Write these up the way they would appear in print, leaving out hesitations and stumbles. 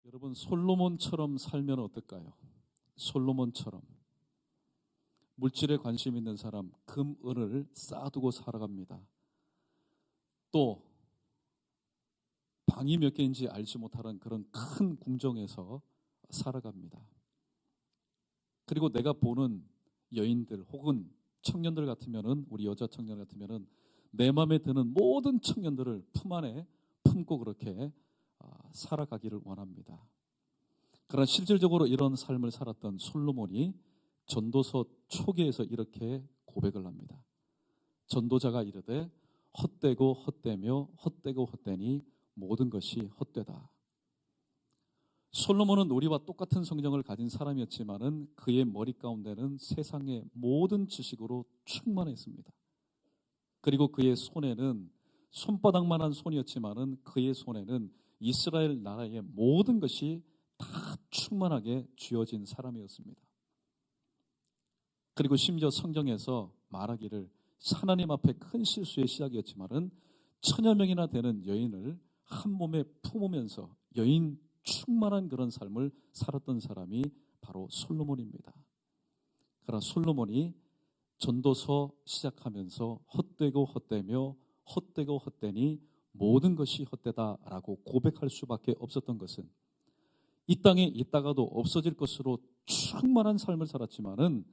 여러분, 솔로몬처럼 살면 어떨까요? 솔로몬처럼. 물질에 관심 있는 사람, 금, 은을 쌓아두고 살아갑니다. 또 방이 몇 개인지 알지 못하는 그런 큰 궁정에서 살아갑니다. 그리고 내가 보는 여인들 혹은 청년들 같으면은, 우리 여자 청년 같으면은 내 마음에 드는 모든 청년들을 품 안에 품고 그렇게 살아가기를 원합니다. 그러나 실질적으로 이런 삶을 살았던 솔로몬이 전도서 초기에서 이렇게 고백을 합니다. 전도자가 이르되 헛되고 헛되며 헛되고 헛되니 모든 것이 헛되다. 솔로몬은 우리와 똑같은 성정을 가진 사람이었지만은 그의 머리 가운데는 세상의 모든 지식으로 충만했습니다. 그리고 그의 손에는 손바닥만한 손이었지만은 그의 손에는 이스라엘 나라의 모든 것이 다 충만하게 쥐어진 사람이었습니다. 그리고 심지어 성경에서 말하기를 하나님 앞에 큰 실수의 시작이었지만은 1000여 명이나 되는 여인을 한 몸에 품으면서 여인 충만한 그런 삶을 살았던 사람이 바로 솔로몬입니다. 그러나 솔로몬이 전도서 시작하면서 헛되고 헛되며 헛되고 헛되니 모든 것이 헛되다라고 고백할 수밖에 없었던 것은 이 땅에 있다가도 없어질 것으로 충만한 삶을 살았지만은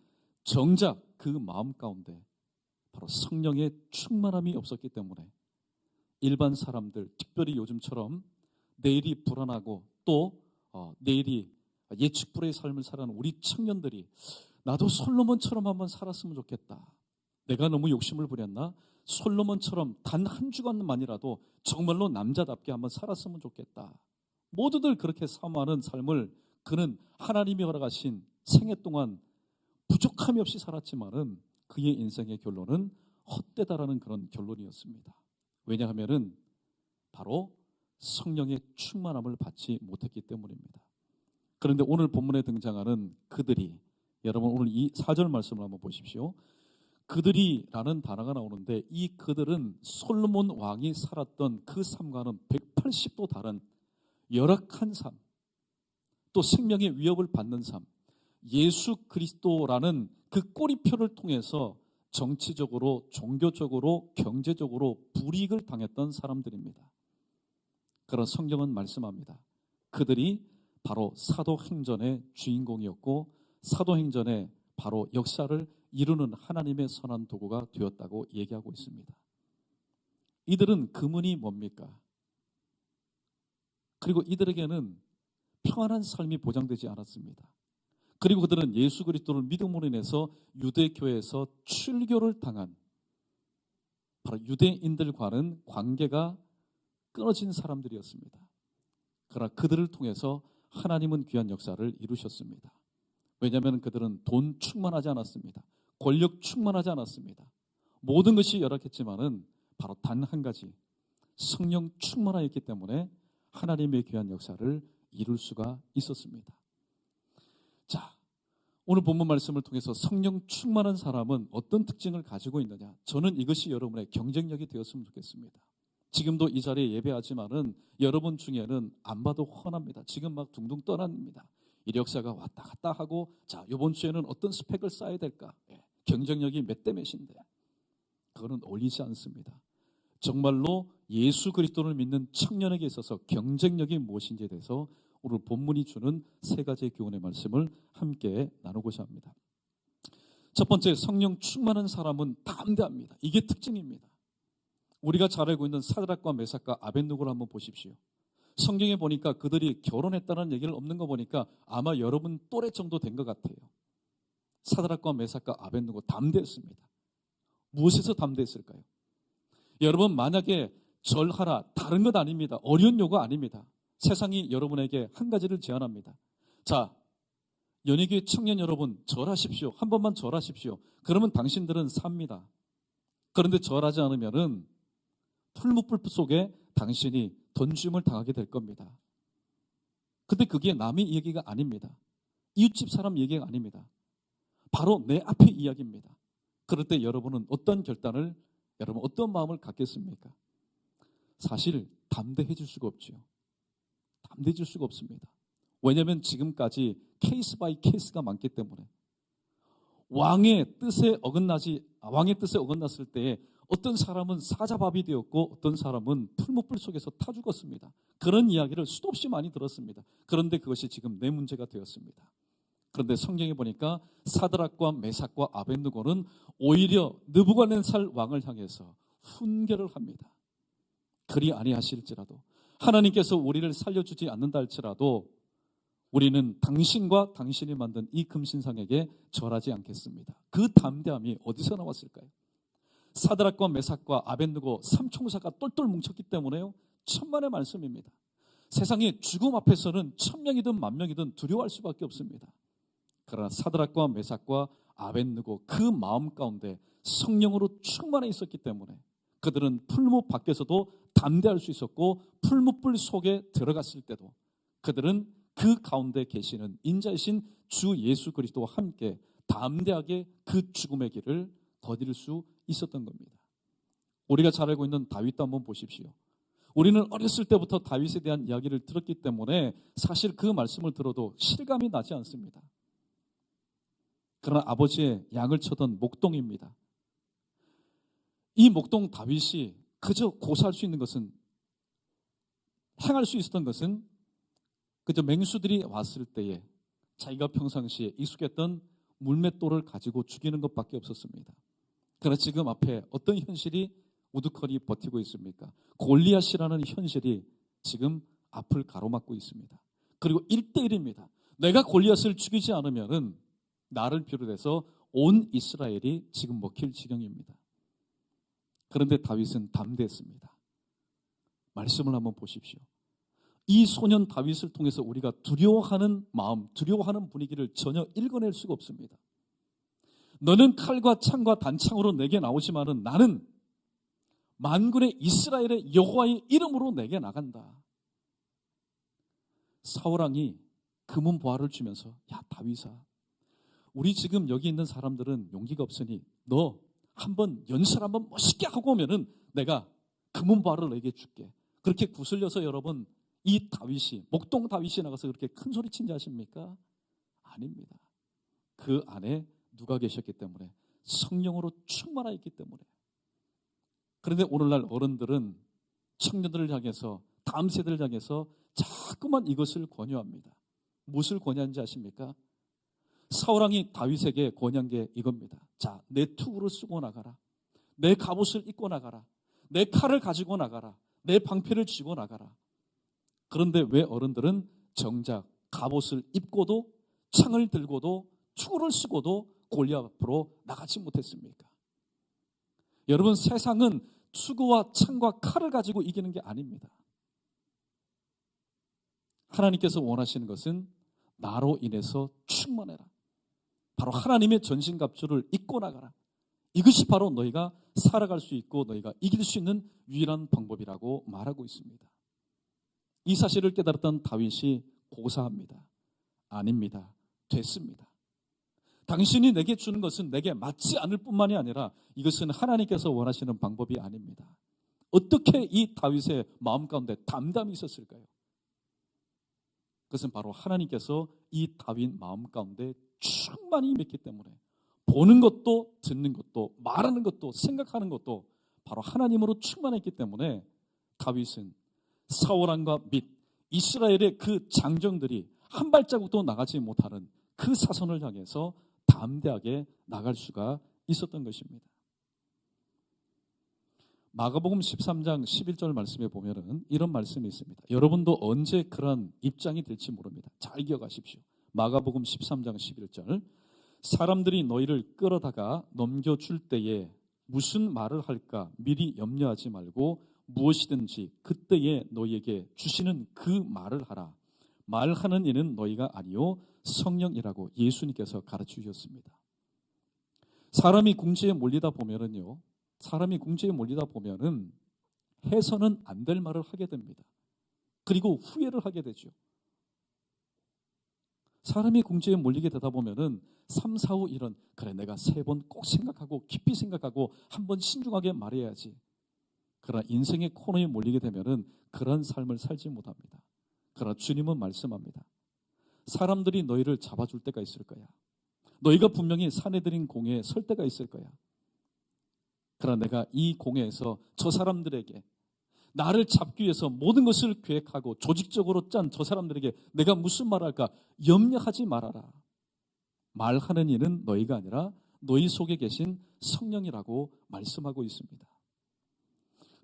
정작 그 마음 가운데 바로 성령의 충만함이 없었기 때문에 일반 사람들, 특별히 요즘처럼 내일이 불안하고 또 내일이 예측불허의 삶을 살아가는 우리 청년들이 나도 솔로몬처럼 한번 살았으면 좋겠다. 내가 너무 욕심을 부렸나? 솔로몬처럼 단 한 주간만이라도 정말로 남자답게 한번 살았으면 좋겠다. 모두들 그렇게 사모하는 삶을 그는 하나님이 허락하신 생애 동안 부족함이 없이 살았지만은 그의 인생의 결론은 헛되다라는 그런 결론이었습니다. 왜냐하면은 바로 성령의 충만함을 받지 못했기 때문입니다. 그런데 오늘 본문에 등장하는 그들이, 여러분 오늘 이 4절 말씀을 한번 보십시오. 그들이라는 단어가 나오는데 이 그들은 솔로몬 왕이 살았던 그 삶과는 180도 다른 열악한 삶, 또 생명의 위협을 받는 삶, 예수 그리스도라는 그 꼬리표를 통해서 정치적으로, 종교적으로, 경제적으로 불이익을 당했던 사람들입니다. 그러나 성경은 말씀합니다. 그들이 바로 사도행전의 주인공이었고 사도행전의 바로 역사를 이루는 하나님의 선한 도구가 되었다고 얘기하고 있습니다. 이들은 금은이 뭡니까? 그리고 이들에게는 평안한 삶이 보장되지 않았습니다. 그리고 그들은 예수 그리스도를 믿음으로 인해서 유대교회에서 출교를 당한 바로 유대인들과는 관계가 끊어진 사람들이었습니다. 그러나 그들을 통해서 하나님은 귀한 역사를 이루셨습니다. 왜냐하면 그들은 돈 충만하지 않았습니다. 권력 충만하지 않았습니다. 모든 것이 열악했지만은 바로 단 한 가지, 성령 충만하였기 때문에 하나님의 귀한 역사를 이룰 수가 있었습니다. 자, 오늘 본문 말씀을 통해서 성령 충만한 사람은 어떤 특징을 가지고 있느냐? 저는 이것이 여러분의 경쟁력이 되었으면 좋겠습니다. 지금도 이 자리에 예배하지만은 여러분 중에는 안 봐도 훤합니다. 지금 막 둥둥 떠납니다. 이력서가 왔다 갔다 하고, 자, 이번 주에는 어떤 스펙을 쌓아야 될까? 경쟁력이 몇 대 몇인데. 그거는 어울리지 않습니다. 정말로 예수 그리스도를 믿는 청년에게 있어서 경쟁력이 무엇인지에 대해서 오늘 본문이 주는 세 가지의 교훈의 말씀을 함께 나누고자 합니다. 첫 번째, 성령 충만한 사람은 담대합니다. 이게 특징입니다. 우리가 잘 알고 있는 사드락과 메삭과 아벳느고를 한번 보십시오. 성경에 보니까 그들이 결혼했다는 얘기를 없는 거 보니까 아마 여러분 또래 정도 된 것 같아요. 사드락과 메삭과 아벳느고 담대했습니다. 무엇에서 담대했을까요? 여러분, 만약에 절하라, 다른 것 아닙니다. 어려운 요구 아닙니다. 세상이 여러분에게 한 가지를 제안합니다. 자, 연예계 청년 여러분, 절하십시오. 한 번만 절하십시오. 그러면 당신들은 삽니다. 그런데 절하지 않으면은 풀무불 속에 당신이 던짐을 당하게 될 겁니다. 근데 그게 남의 얘기가 아닙니다. 이웃집 사람 얘기가 아닙니다. 바로 내 앞의 이야기입니다. 그럴 때 여러분은 어떤 결단을, 여러분 어떤 마음을 갖겠습니까? 사실 담대해질 수가 없죠. 담대해질 수가 없습니다. 왜냐하면 지금까지 케이스 바이 케이스가 많기 때문에 왕의 뜻에 어긋났을 때에 어떤 사람은 사자밥이 되었고 어떤 사람은 풀무불 속에서 타 죽었습니다. 그런 이야기를 수도 없이 많이 들었습니다. 그런데 그것이 지금 내 문제가 되었습니다. 그런데 성경에 보니까 사드락과 메삭과 아벳느고는 오히려 느부갓네살 왕을 향해서 훈계를 합니다. 그리 아니하실지라도, 하나님께서 우리를 살려주지 않는다 할지라도 우리는 당신과 당신이 만든 이 금신상에게 절하지 않겠습니다. 그 담대함이 어디서 나왔을까요? 사드락과 메삭과 아벳느고 삼총사가 똘똘 뭉쳤기 때문에요. 천만의 말씀입니다. 세상에 죽음 앞에서는 1000명이든 10,000명이든 두려워할 수밖에 없습니다. 그러나 사드락과 메삭과 아벳느고 그 마음 가운데 성령으로 충만해 있었기 때문에 그들은 풀무 밖에서도 담대할 수 있었고, 풀무불 속에 들어갔을 때도 그들은 그 가운데 계시는 인자이신 주 예수 그리스도와 함께 담대하게 그 죽음의 길을 더딜 수 있었던 겁니다. 우리가 잘 알고 있는 다윗도 한번 보십시오. 우리는 어렸을 때부터 다윗에 대한 이야기를 들었기 때문에 사실 그 말씀을 들어도 실감이 나지 않습니다. 그러나 아버지의 양을 쳐던 목동입니다. 이 목동 다윗이 그저 고사할 수 있는 것은, 행할 수 있었던 것은 그저 맹수들이 왔을 때에 자기가 평상시에 익숙했던 물맷돌을 가지고 죽이는 것밖에 없었습니다. 그러나 지금 앞에 어떤 현실이 우두커니 버티고 있습니까? 골리앗이라는 현실이 지금 앞을 가로막고 있습니다. 그리고 1대1입니다. 내가 골리앗을 죽이지 않으면은 나를 비롯해서 온 이스라엘이 지금 먹힐 지경입니다. 그런데 다윗은 담대했습니다. 말씀을 한번 보십시오. 이 소년 다윗을 통해서 우리가 두려워하는 마음, 두려워하는 분위기를 전혀 읽어낼 수가 없습니다. 너는 칼과 창과 단창으로 내게 나오지만은 나는 만군의 이스라엘의 여호와의 이름으로 내게 나간다. 사울왕이 금은 보화를 주면서, 야 다윗아, 우리 지금 여기 있는 사람들은 용기가 없으니 너 한번 연설 한번 멋있게 하고 오면은 내가 금은 보화를 너에게 줄게. 그렇게 구슬려서 여러분, 이 다윗이, 목동 다윗이 나가서 그렇게 큰 소리 친지 아십니까? 아닙니다. 그 안에 누가 계셨기 때문에, 성령으로 충만하 있기 때문에. 그런데 오늘날 어른들은 청년들을 향해서, 다음 세대를 향해서 자꾸만 이것을 권유합니다. 무엇을 권유하는지 아십니까? 사울왕이 다윗에게 권유한 게 이겁니다. 자, 내 투구를 쓰고 나가라. 내 갑옷을 입고 나가라. 내 칼을 가지고 나가라. 내 방패를 쥐고 나가라. 그런데 왜 어른들은 정작 갑옷을 입고도 창을 들고도 투구를 쓰고도 골리앗 앞으로 나가지 못했습니까? 여러분, 세상은 투구와 창과 칼을 가지고 이기는 게 아닙니다. 하나님께서 원하시는 것은 나로 인해서 충만해라. 바로 하나님의 전신갑주를 입고 나가라. 이것이 바로 너희가 살아갈 수 있고 너희가 이길 수 있는 유일한 방법이라고 말하고 있습니다. 이 사실을 깨달았던 다윗이 고사합니다. 아닙니다. 됐습니다. 당신이 내게 주는 것은 내게 맞지 않을 뿐만이 아니라 이것은 하나님께서 원하시는 방법이 아닙니다. 어떻게 이 다윗의 마음 가운데 담담이 있었을까요? 그것은 바로 하나님께서 이 다윗 마음 가운데 충만히 임했기 때문에, 보는 것도 듣는 것도 말하는 것도 생각하는 것도 바로 하나님으로 충만했기 때문에 다윗은 사울왕과 및 이스라엘의 그 장정들이 한 발자국도 나가지 못하는 그 사선을 향해서 담대하게 나갈 수가 있었던 것입니다. 마가복음 13장 11절 말씀에 보면은 이런 말씀이 있습니다. 여러분도 언제 그런 입장이 될지 모릅니다. 잘 기억하십시오. 마가복음 13장 11절, 사람들이 너희를 끌어다가 넘겨줄 때에 무슨 말을 할까 미리 염려하지 말고 무엇이든지 그때에 너희에게 주시는 그 말을 하라. 말하는 이는 너희가 아니요 성령이라고 예수님께서 가르쳐 주셨습니다. 사람이 궁지에 몰리다 보면은 해서는 안 될 말을 하게 됩니다. 그리고 후회를 하게 되죠. 사람이 궁지에 몰리게 되다 보면은 3, 4, 5 이런, 그래 내가 3번 꼭 생각하고 깊이 생각하고 한번 신중하게 말해야지. 그러나 인생의 코너에 몰리게 되면은 그런 삶을 살지 못합니다. 그러나 주님은 말씀합니다. 사람들이 너희를 잡아줄 때가 있을 거야. 너희가 분명히 사내들인 공회에 설 때가 있을 거야. 그러나 내가 이 공회에서 저 사람들에게 나를 잡기 위해서 모든 것을 계획하고 조직적으로 짠 저 사람들에게 내가 무슨 말할까 염려하지 말아라. 말하는 이는 너희가 아니라 너희 속에 계신 성령이라고 말씀하고 있습니다.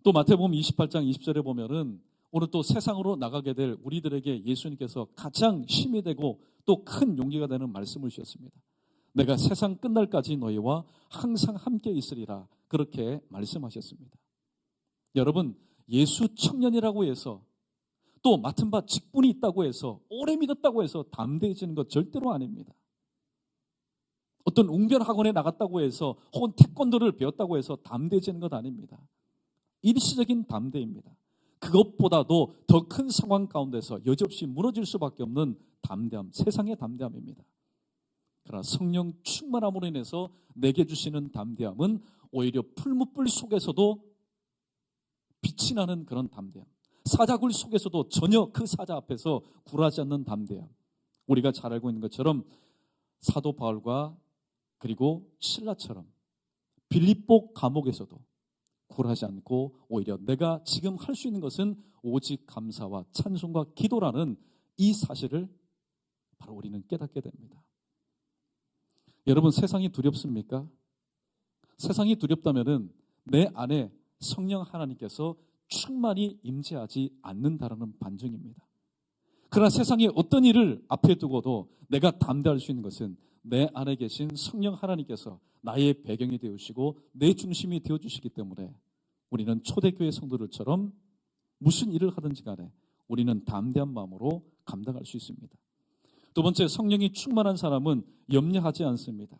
또 마태복음 28장 20절에 보면은 오늘 또 세상으로 나가게 될 우리들에게 예수님께서 가장 힘이 되고 또 큰 용기가 되는 말씀을 주셨습니다. 내가 세상 끝날까지 너희와 항상 함께 있으리라 그렇게 말씀하셨습니다. 여러분, 예수 청년이라고 해서 또 맡은 바 직분이 있다고 해서 오래 믿었다고 해서 담대해지는 것 절대로 아닙니다. 어떤 웅변 학원에 나갔다고 해서 혹은 태권도를 배웠다고 해서 담대해지는 것 아닙니다. 일시적인 담대입니다. 그것보다도 더 큰 상황 가운데서 여지없이 무너질 수밖에 없는 담대함, 세상의 담대함입니다. 그러나 성령 충만함으로 인해서 내게 주시는 담대함은 오히려 풀무불 속에서도 빛이 나는 그런 담대함, 사자굴 속에서도 전혀 그 사자 앞에서 굴하지 않는 담대함. 우리가 잘 알고 있는 것처럼 사도 바울과 그리고 신라처럼 빌립보 감옥에서도 굴하지 않고 오히려 내가 지금 할 수 있는 것은 오직 감사와 찬송과 기도라는 이 사실을 바로 우리는 깨닫게 됩니다. 여러분, 세상이 두렵습니까? 세상이 두렵다면은 내 안에 성령 하나님께서 충만히 임재하지 않는다라는 반증입니다. 그러나 세상에 어떤 일을 앞에 두고도 내가 담대할 수 있는 것은 내 안에 계신 성령 하나님께서 나의 배경이 되어주시고 내 중심이 되어주시기 때문에 우리는 초대교회 성도들처럼 무슨 일을 하든지 간에 우리는 담대한 마음으로 감당할 수 있습니다. 두 번째, 성령이 충만한 사람은 염려하지 않습니다.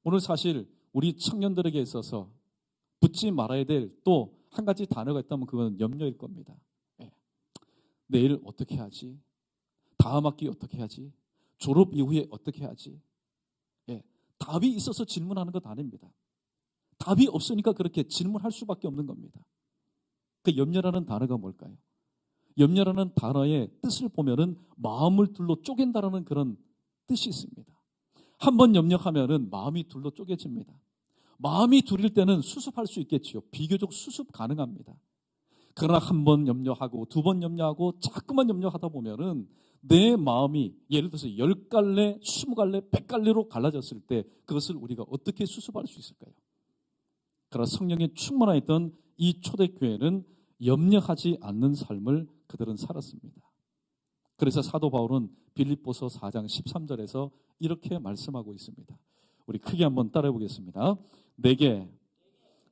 오늘 사실 우리 청년들에게 있어서 붙지 말아야 될 또 한 가지 단어가 있다면 그건 염려일 겁니다. 내일 어떻게 하지? 다음 학기 어떻게 하지? 졸업 이후에 어떻게 하지? 답이 있어서 질문하는 것 아닙니다. 답이 없으니까 그렇게 질문할 수밖에 없는 겁니다. 그 염려라는 단어가 뭘까요? 염려라는 단어의 뜻을 보면은 마음을 둘로 쪼갠다라는 그런 뜻이 있습니다. 한번 염려하면은 마음이 둘로 쪼개집니다. 마음이 둘일 때는 수습할 수 있겠지요. 비교적 수습 가능합니다. 그러나 한 번 염려하고 두 번 염려하고 자꾸만 염려하다 보면은 내 마음이 예를 들어서 10갈래, 20갈래, 100갈래로 갈라졌을 때 그것을 우리가 어떻게 수습할 수 있을까요? 그러나 성령에 충만하였던 이 초대교회는 염려하지 않는 삶을 그들은 살았습니다. 그래서 사도 바울은 빌립보서 4장 13절에서 이렇게 말씀하고 있습니다. 우리 크게 한번 따라해 보겠습니다. 내게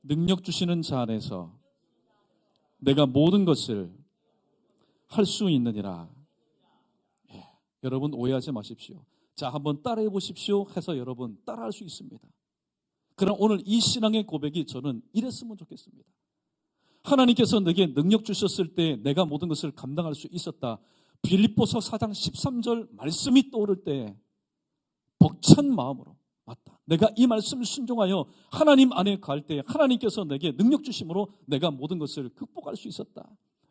능력 주시는 자 안에서 내가 모든 것을 할 수 있느니라. 여러분 오해하지 마십시오. 자, 한번 따라해 보십시오 해서 여러분 따라할 수 있습니다. 그럼 오늘 이 신앙의 고백이 저는 이랬으면 좋겠습니다. 하나님께서 내게 능력 주셨을 때 내가 모든 것을 감당할 수 있었다. 빌립보서 4장 13절 말씀이 떠오를 때 벅찬 마음으로 맞다. 내가 이 말씀을 순종하여 하나님 안에 갈 때 하나님께서 내게 능력 주심으로 내가 모든 것을 극복할 수 있었다.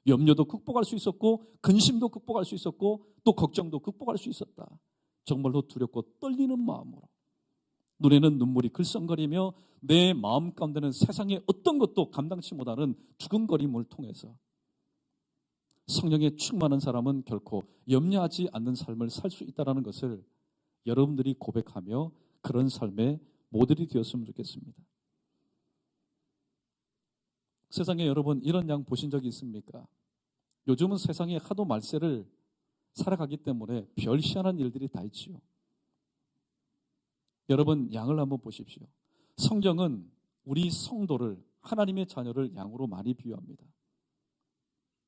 염려도 극복할 수 있었고 근심도 극복할 수 있었고 또 걱정도 극복할 수 있었다. 정말로 두렵고 떨리는 마음으로 눈에는 눈물이 글썽거리며 내 마음 가운데는 세상의 어떤 것도 감당치 못하는 두근거림을 통해서 성령에 충만한 사람은 결코 염려하지 않는 삶을 살 수 있다는 것을 여러분들이 고백하며 그런 삶의 모델이 되었으면 좋겠습니다. 세상에 여러분 이런 양 보신 적이 있습니까? 요즘은 세상에 하도 말세를 살아가기 때문에 별 희한한 일들이 다 있지요. 여러분 양을 한번 보십시오. 성경은 우리 성도를 하나님의 자녀를 양으로 많이 비유합니다.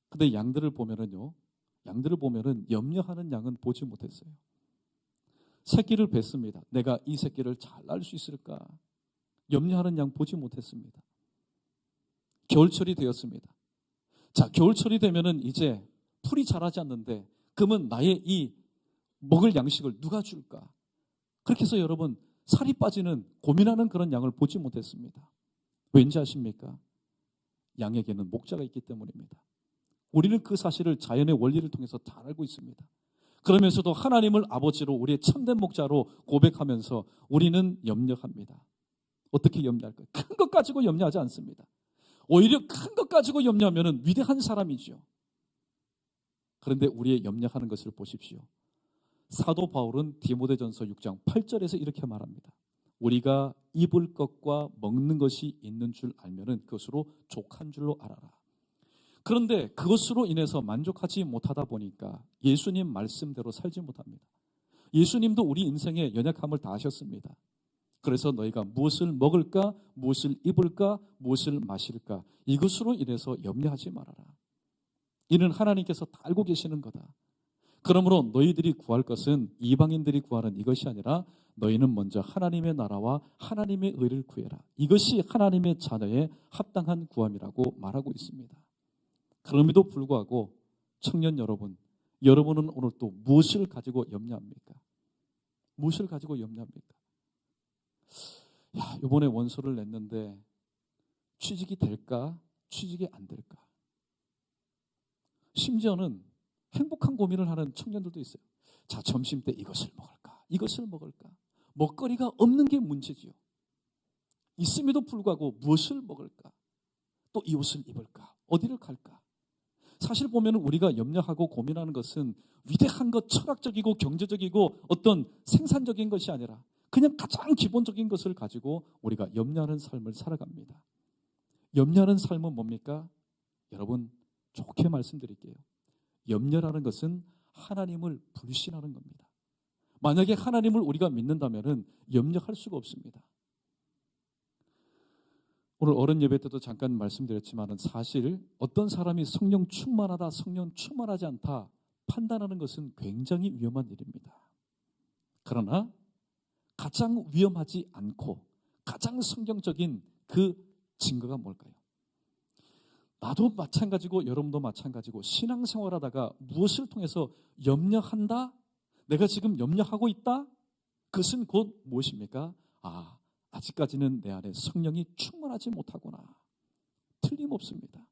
근데 양들을 보면은 염려하는 양은 보지 못했어요. 새끼를 뵀습니다. 내가 이 새끼를 잘 낳을 수 있을까? 염려하는 양 보지 못했습니다. 겨울철이 되었습니다. 자, 겨울철이 되면은 이제 풀이 자라지 않는데 그러면 나의 이 먹을 양식을 누가 줄까? 그렇게 해서 여러분 살이 빠지는 고민하는 그런 양을 보지 못했습니다. 왠지 아십니까? 양에게는 목자가 있기 때문입니다. 우리는 그 사실을 자연의 원리를 통해서 잘 알고 있습니다. 그러면서도 하나님을 아버지로 우리의 참된 목자로 고백하면서 우리는 염려합니다. 어떻게 염려할까요? 큰 것 가지고 염려하지 않습니다. 오히려 큰 것 가지고 염려하면 위대한 사람이죠. 그런데 우리의 염려하는 것을 보십시오. 사도 바울은 디모데전서 6장 8절에서 이렇게 말합니다. 우리가 입을 것과 먹는 것이 있는 줄 알면은 그것으로 족한 줄로 알아라. 그런데 그것으로 인해서 만족하지 못하다 보니까 예수님 말씀대로 살지 못합니다. 예수님도 우리 인생의 연약함을 다 아셨습니다. 그래서 너희가 무엇을 먹을까, 무엇을 입을까, 무엇을 마실까, 이것으로 인해서 염려하지 말아라. 이는 하나님께서 다 알고 계시는 거다. 그러므로 너희들이 구할 것은 이방인들이 구하는 이것이 아니라 너희는 먼저 하나님의 나라와 하나님의 의를 구해라. 이것이 하나님의 자녀의 합당한 구함이라고 말하고 있습니다. 그럼에도 불구하고 청년 여러분, 여러분은 오늘 또 무엇을 가지고 염려합니까? 무엇을 가지고 염려합니까? 이번에 원서를 냈는데 취직이 될까? 취직이 안 될까? 심지어는 행복한 고민을 하는 청년들도 있어요. 자, 점심 때 이것을 먹을까? 이것을 먹을까? 먹거리가 없는 게 문제지요. 있음에도 불구하고 무엇을 먹을까? 또 이 옷을 입을까? 어디를 갈까? 사실 보면 우리가 염려하고 고민하는 것은 위대한 것, 철학적이고 경제적이고 어떤 생산적인 것이 아니라 그냥 가장 기본적인 것을 가지고 우리가 염려하는 삶을 살아갑니다. 염려하는 삶은 뭡니까? 여러분, 좋게 말씀드릴게요. 염려라는 것은 하나님을 불신하는 겁니다. 만약에 하나님을 우리가 믿는다면 염려할 수가 없습니다. 오늘 어른 예배 때도 잠깐 말씀드렸지만 사실 어떤 사람이 성령 충만하다, 성령 충만하지 않다 판단하는 것은 굉장히 위험한 일입니다. 그러나 가장 위험하지 않고 가장 성경적인 그 증거가 뭘까요? 나도 마찬가지고 여러분도 마찬가지고 신앙생활하다가 무엇을 통해서 염려한다? 내가 지금 염려하고 있다? 그것은 곧 무엇입니까? 아직까지는 내 안에 성령이 충만하지 못하구나. 틀림없습니다.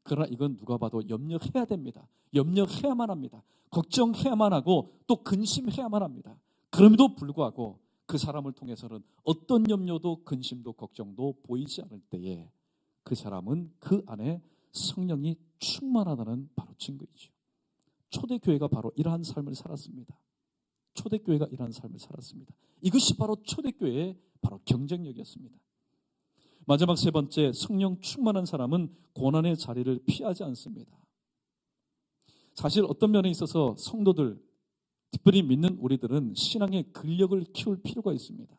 그러나 이건 누가 봐도 염려해야 됩니다. 염려해야만 합니다. 걱정해야만 하고 또 근심해야만 합니다. 그럼에도 불구하고 그 사람을 통해서는 어떤 염려도 근심도 걱정도 보이지 않을 때에 그 사람은 그 안에 성령이 충만하다는 바로 증거이죠. 초대교회가 바로 이러한 삶을 살았습니다. 초대교회가 이러한 삶을 살았습니다. 이것이 바로 초대교회의 바로 경쟁력이었습니다. 마지막 세 번째, 성령 충만한 사람은 고난의 자리를 피하지 않습니다. 사실 어떤 면에 있어서 성도들, 특별히 믿는 우리들은 신앙의 근력을 키울 필요가 있습니다.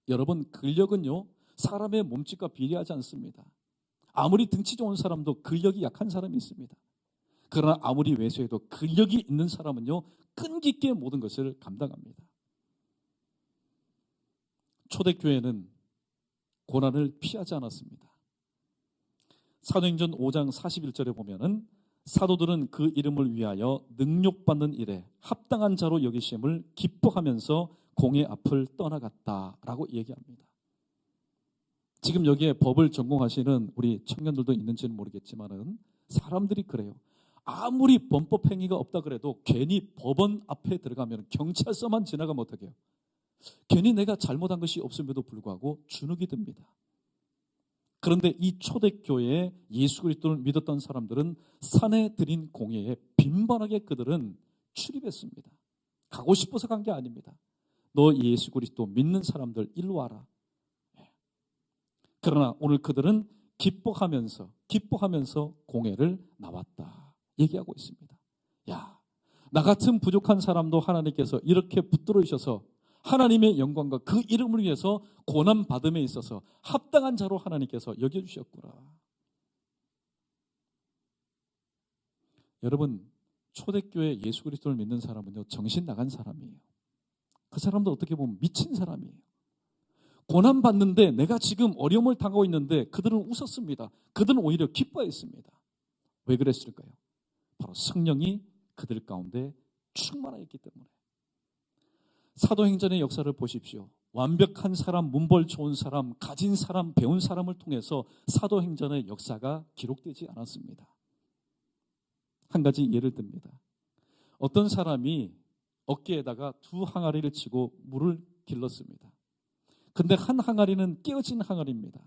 여러분, 근력은요 사람의 몸집과 비례하지 않습니다. 아무리 등치 좋은 사람도 근력이 약한 사람이 있습니다. 그러나 아무리 외소해도 근력이 있는 사람은요 끈기있게 모든 것을 감당합니다. 초대교회는 고난을 피하지 않았습니다. 사도행전 5장 41절에 보면은 사도들은 그 이름을 위하여 능욕받는 일에 합당한 자로 여기심을 기뻐하면서 공의 앞을 떠나갔다라고 얘기합니다. 지금 여기에 법을 전공하시는 우리 청년들도 있는지는 모르겠지만은 사람들이 그래요. 아무리 범법 행위가 없다 그래도 괜히 법원 앞에 들어가면 경찰서만 지나가면 어떻게 해요? 괜히 내가 잘못한 것이 없음에도 불구하고 주눅이 듭니다. 그런데 이 초대교회에 예수 그리스도를 믿었던 사람들은 산에 들인 공회에 빈번하게 그들은 출입했습니다. 가고 싶어서 간 게 아닙니다. 너 예수 그리스도 믿는 사람들 일로 와라. 그러나 오늘 그들은 기뻐하면서 공회를 나왔다 얘기하고 있습니다. 나 같은 부족한 사람도 하나님께서 이렇게 붙들어 주셔서 하나님의 영광과 그 이름을 위해서 고난받음에 있어서 합당한 자로 하나님께서 여겨주셨구나. 여러분, 초대교회 예수 그리스도를 믿는 사람은요 정신 나간 사람이에요. 그 사람도 어떻게 보면 미친 사람이에요. 고난받는데 내가 지금 어려움을 당하고 있는데 그들은 웃었습니다. 그들은 오히려 기뻐했습니다. 왜 그랬을까요? 바로 성령이 그들 가운데 충만하였기 때문에. 사도행전의 역사를 보십시오. 완벽한 사람, 문벌 좋은 사람, 가진 사람, 배운 사람을 통해서 사도행전의 역사가 기록되지 않았습니다. 한 가지 예를 듭니다. 어떤 사람이 어깨에다가 두 항아리를 치고 물을 길렀습니다. 근데 한 항아리는 깨어진 항아리입니다.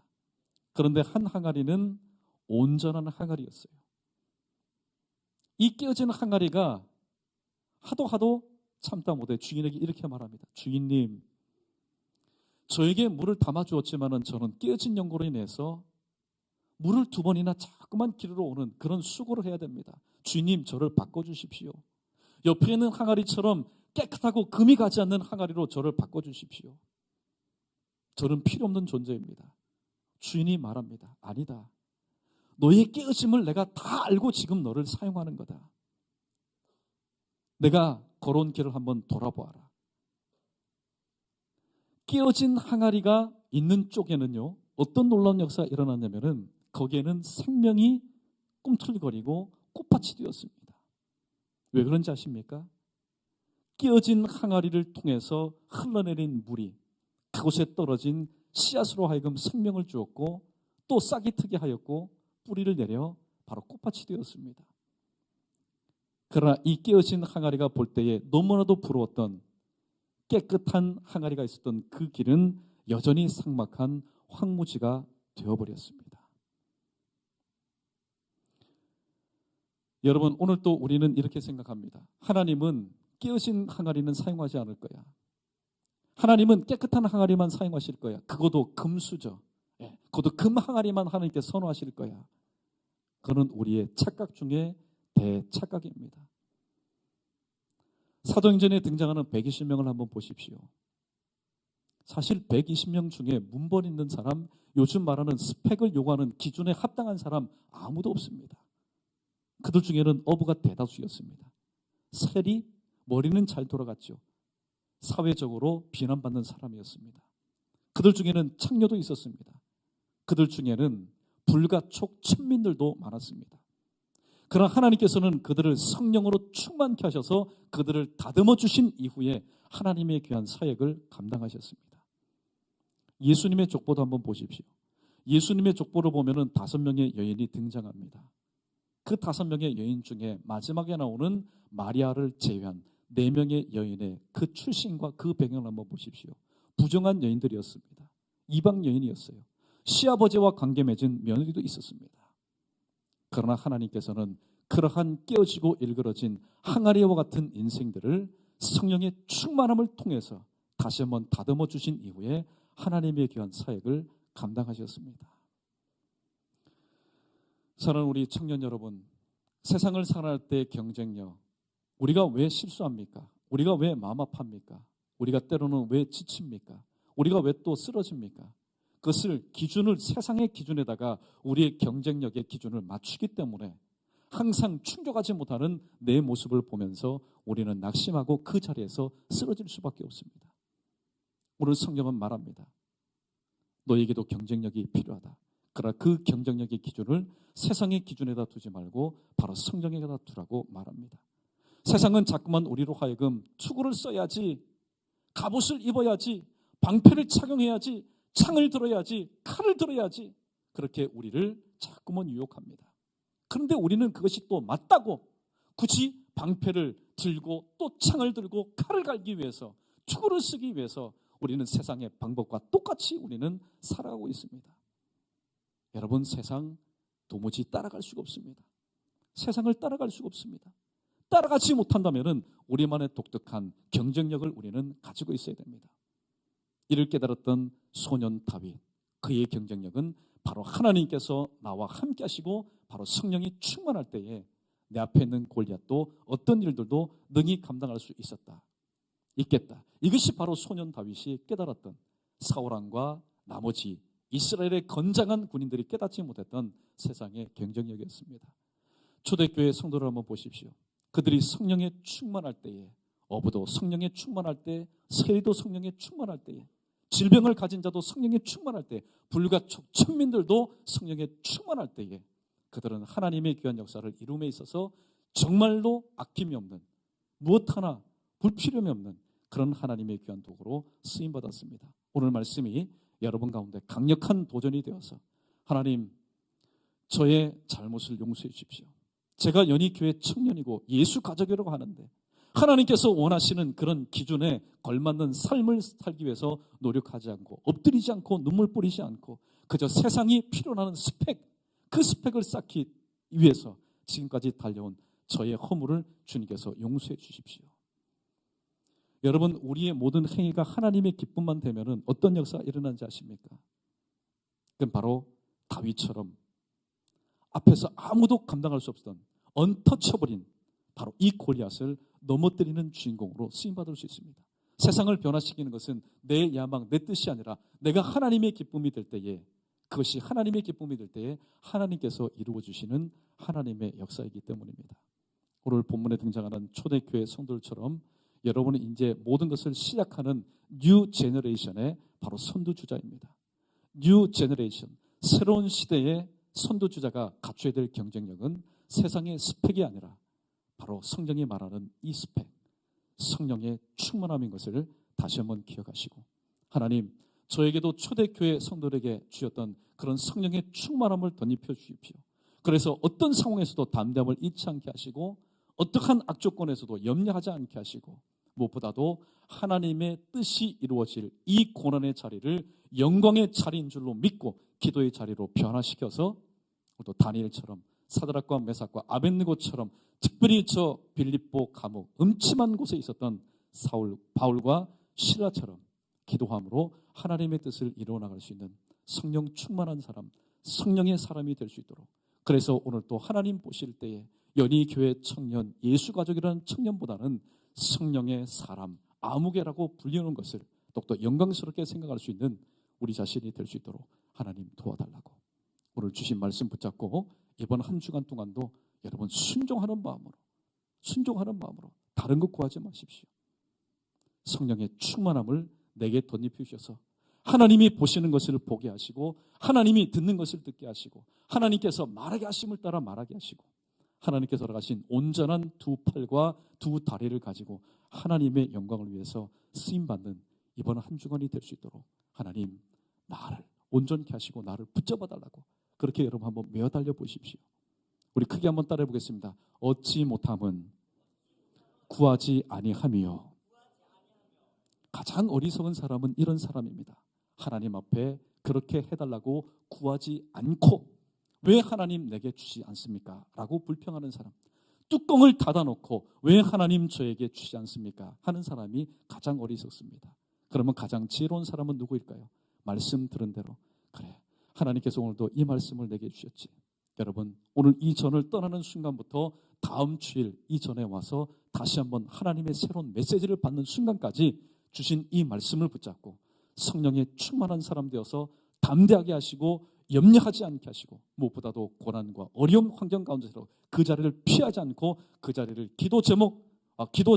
그런데 한 항아리는 온전한 항아리였어요. 이 깨어진 항아리가 하도 참다 못해 주인에게 이렇게 말합니다. 주인님, 저에게 물을 담아주었지만은 저는 깨어진 연고로 인해서 물을 두 번이나 자꾸만 길러 오는 그런 수고를 해야 됩니다. 주인님, 저를 바꿔주십시오. 옆에 있는 항아리처럼 깨끗하고 금이 가지 않는 항아리로 저를 바꿔주십시오. 저는 필요 없는 존재입니다. 주인이 말합니다. 아니다. 너의 깨어짐을 내가 다 알고 지금 너를 사용하는 거다. 내가 걸어온 길을 한번 돌아보아라. 깨어진 항아리가 있는 쪽에는요, 어떤 놀라운 역사가 일어났냐면은 거기에는 생명이 꿈틀거리고 꽃밭이 되었습니다. 왜 그런지 아십니까? 깨어진 항아리를 통해서 흘러내린 물이 그곳에 떨어진 씨앗으로 하여금 생명을 주었고 또 싹이 트게 하였고 뿌리를 내려 바로 꽃밭이 되었습니다. 그러나 이 깨어진 항아리가 볼 때에 너무나도 부러웠던 깨끗한 항아리가 있었던 그 길은 여전히 삭막한 황무지가 되어버렸습니다. 여러분, 오늘 또 우리는 이렇게 생각합니다. 하나님은 깨어진 항아리는 사용하지 않을 거야. 하나님은 깨끗한 항아리만 사용하실 거야. 그것도 금수저. 그것도 금 항아리만 하나님께 선호하실 거야. 그는 우리의 착각 중에 대착각입니다. 사도행전에 등장하는 120명을 한번 보십시오. 사실 120명 중에 문벌 있는 사람, 요즘 말하는 스펙을 요구하는 기준에 합당한 사람 아무도 없습니다. 그들 중에는 어부가 대다수였습니다. 세리, 머리는 잘 돌아갔죠. 사회적으로 비난받는 사람이었습니다. 그들 중에는 창녀도 있었습니다. 그들 중에는 불가촉 천민들도 많았습니다. 그러나 하나님께서는 그들을 성령으로 충만케 하셔서 그들을 다듬어 주신 이후에 하나님의 귀한 사역을 감당하셨습니다. 예수님의 족보도 한번 보십시오. 예수님의 족보를 보면은 5명의 여인이 등장합니다. 그 5명의 여인 중에 마지막에 나오는 마리아를 제외한 4명의 여인의 그 출신과 그 배경을 한번 보십시오. 부정한 여인들이었습니다. 이방 여인이었어요. 시아버지와 관계 맺은 며느리도 있었습니다. 그러나 하나님께서는 그러한 깨어지고 일그러진 항아리와 같은 인생들을 성령의 충만함을 통해서 다시 한번 다듬어 주신 이후에 하나님의 귀한 사역을 감당하셨습니다. 사랑하는 우리 청년 여러분, 세상을 살아갈 때 경쟁력, 우리가 왜 실수합니까? 우리가 왜 마음 아파합니까? 우리가 때로는 왜 지칩니까? 우리가 왜 또 쓰러집니까? 그것을 기준을 세상의 기준에다가 우리의 경쟁력의 기준을 맞추기 때문에 항상 충족하지 못하는 내 모습을 보면서 우리는 낙심하고 그 자리에서 쓰러질 수밖에 없습니다. 오늘 성경은 말합니다. 너에게도 경쟁력이 필요하다. 그러나 그 경쟁력의 기준을 세상의 기준에다 두지 말고 바로 성경에다 두라고 말합니다. 세상은 자꾸만 우리로 하여금 투구를 써야지, 갑옷을 입어야지, 방패를 착용해야지, 창을 들어야지, 칼을 들어야지, 그렇게 우리를 자꾸만 유혹합니다. 그런데 우리는 그것이 또 맞다고 굳이 방패를 들고 또 창을 들고 칼을 갈기 위해서, 투구를 쓰기 위해서 우리는 세상의 방법과 똑같이 우리는 살아가고 있습니다. 여러분, 세상 도무지 따라갈 수가 없습니다. 세상을 따라갈 수가 없습니다. 따라가지 못한다면 우리만의 독특한 경쟁력을 우리는 가지고 있어야 됩니다. 이를 깨달았던 소년 다윗, 그의 경쟁력은 바로 하나님께서 나와 함께 하시고 바로 성령이 충만할 때에 내 앞에 있는 골리앗도 어떤 일들도 능히 감당할 수 있겠다. 이것이 바로 소년 다윗이 깨달았던 사울왕과 나머지 이스라엘의 건장한 군인들이 깨닫지 못했던 세상의 경쟁력이었습니다. 초대교회 성도를 한번 보십시오. 그들이 성령에 충만할 때에, 어부도 성령에 충만할 때, 세리도 성령에 충만할 때에, 질병을 가진 자도 성령에 충만할 때, 불가촉 천민들도 성령에 충만할 때에 그들은 하나님의 귀한 역사를 이룸에 있어서 정말로 아낌이 없는, 무엇 하나 불필요함이 없는 그런 하나님의 귀한 도구로 쓰임받았습니다. 오늘 말씀이 여러분 가운데 강력한 도전이 되어서 하나님, 저의 잘못을 용서해 주십시오. 제가 연희교회 청년이고 예수 가족이라고 하는데 하나님께서 원하시는 그런 기준에 걸맞는 삶을 살기 위해서 노력하지 않고 엎드리지 않고 눈물 뿌리지 않고 그저 세상이 필요로 하는 스펙, 그 스펙을 쌓기 위해서 지금까지 달려온 저의 허물을 주님께서 용서해 주십시오. 여러분, 우리의 모든 행위가 하나님의 기쁨만 되면은 어떤 역사가 일어나는지 아십니까? 그건 바로 다윗처럼 앞에서 아무도 감당할 수 없었던 언터처블인 바로 이 골리앗을 넘어뜨리는 주인공으로 쓰임받을 수 있습니다. 세상을 변화시키는 것은 내 야망, 내 뜻이 아니라 내가 하나님의 기쁨이 될 때에, 그것이 하나님의 기쁨이 될 때에 하나님께서 이루어주시는 하나님의 역사이기 때문입니다. 오늘 본문에 등장하는 초대교회 성도들처럼 여러분은 이제 모든 것을 시작하는 뉴 제너레이션의 바로 선두주자입니다. 뉴 제너레이션, 새로운 시대의 선두주자가 갖춰야 될 경쟁력은 세상의 스펙이 아니라 바로 성경이 말하는 이 스펙, 성령의 충만함인 것을 다시 한번 기억하시고, 하나님, 저에게도 초대교회 성도들에게 주셨던 그런 성령의 충만함을 덧입혀 주십시오. 그래서 어떤 상황에서도 담대함을 잃지 않게 하시고 어떠한 악조건에서도 염려하지 않게 하시고 무엇보다도 하나님의 뜻이 이루어질 이 고난의 자리를 영광의 자리인 줄로 믿고 기도의 자리로 변화시켜서 또 다니엘처럼 사드락과 메삭과 아벳느고처럼 특별히 저 빌립보 감옥 음침한 곳에 있었던 바울과 실라처럼 기도함으로 하나님의 뜻을 이루어나갈 수 있는 성령 충만한 사람, 성령의 사람이 될 수 있도록, 그래서 오늘 또 하나님 보실 때에 연희교회 청년, 예수가족이라는 청년보다는 성령의 사람, 아무개라고 불리는 것을 더욱더 영광스럽게 생각할 수 있는 우리 자신이 될 수 있도록 하나님 도와달라고, 오늘 주신 말씀 붙잡고 이번 한 주간 동안도 여러분 순종하는 마음으로 다른 것 구하지 마십시오. 성령의 충만함을 내게 덧입히셔서 하나님이 보시는 것을 보게 하시고 하나님이 듣는 것을 듣게 하시고 하나님께서 말하게 하심을 따라 말하게 하시고 하나님께서 허락하신 온전한 두 팔과 두 다리를 가지고 하나님의 영광을 위해서 쓰임받는 이번 한 주간이 될 수 있도록 하나님 나를 온전케 하시고 나를 붙잡아 달라고, 그렇게 여러분 한번 메어 달려 보십시오. 우리 크게 한번 따라해 보겠습니다. 얻지 못함은 구하지 아니함이요. 가장 어리석은 사람은 이런 사람입니다. 하나님 앞에 그렇게 해달라고 구하지 않고 왜 하나님 내게 주지 않습니까? 라고 불평하는 사람, 뚜껑을 닫아놓고 왜 하나님 저에게 주지 않습니까? 하는 사람이 가장 어리석습니다. 그러면 가장 지혜로운 사람은 누구일까요? 말씀 들은 대로, 그래, 하나님께서 오늘도 이 말씀을 내게 주셨지. 여러분, 오늘 이 전을 떠나는 순간부터 다음 주일 이 전에 와서 다시 한번 하나님의 새로운 메시지를 받는 순간까지 주신 이 말씀을 붙잡고 성령의 충만한 사람 되어서 담대하게 하시고 염려하지 않게 하시고 무엇보다도 고난과 어려운 환경 가운데서 그 자리를 피하지 않고 그 자리를 기도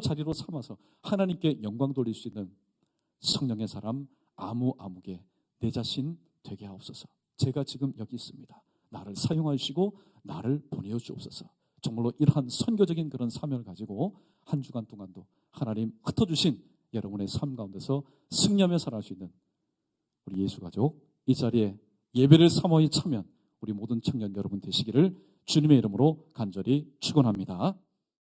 자리로 삼아서 하나님께 영광 돌릴 수 있는 성령의 사람 아무개 내 자신 되게 하옵소서. 제가 지금 여기 있습니다. 나를 사용하시고 나를 보내어 주옵소서. 정말로 이러한 선교적인 그런 사명을 가지고 한 주간 동안도 하나님 흩어주신 여러분의 삶 가운데서 승리하며 살아갈 수 있는 우리 예수가족, 이 자리에 예배를 사모히 참여한 우리 모든 청년 여러분 되시기를 주님의 이름으로 간절히 축원합니다.